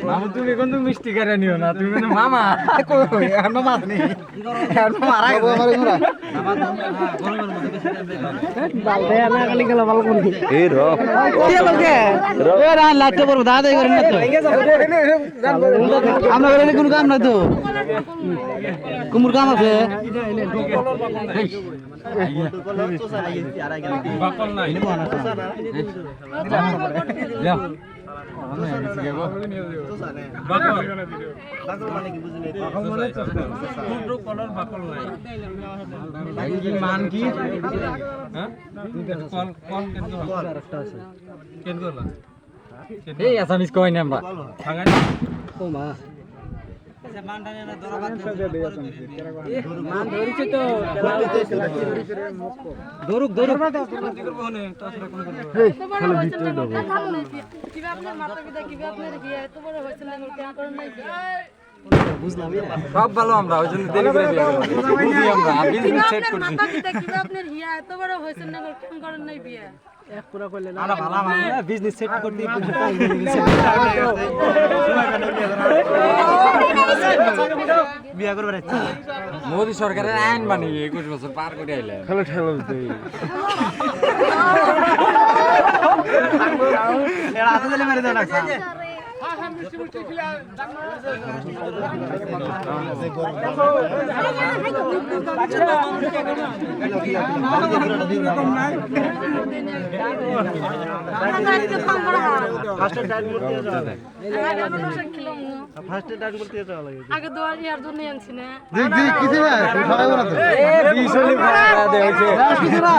মামা তুমি কিন্তু মিষ্টি করে নিও না, তুমি কিন্তু মামা কোনো কাম নাই তো কুমুর কাম আছে মান কি এই আসামিস কই না আমরা ও মা দরুক দরুক সব ভালো আমরা ওই জন্য দেরি করে বুঝি আমরা বিজনেস সেট করছি আপনার হিয়া এত বড় হয়েছে না কেন করেন নাই বিয়ে এক পুরা কইলে না ভালো মানে বিজনেস সেট করতে বিয়া করবে মোদি সরকারের আইন বানিয়ে 21 বছর পার করে আইলে খেলো ঠেলো এরা হাতে দিলে মেরে দাও না আগে দোয়ার ইয়ার জন্য আনছি না কিছু না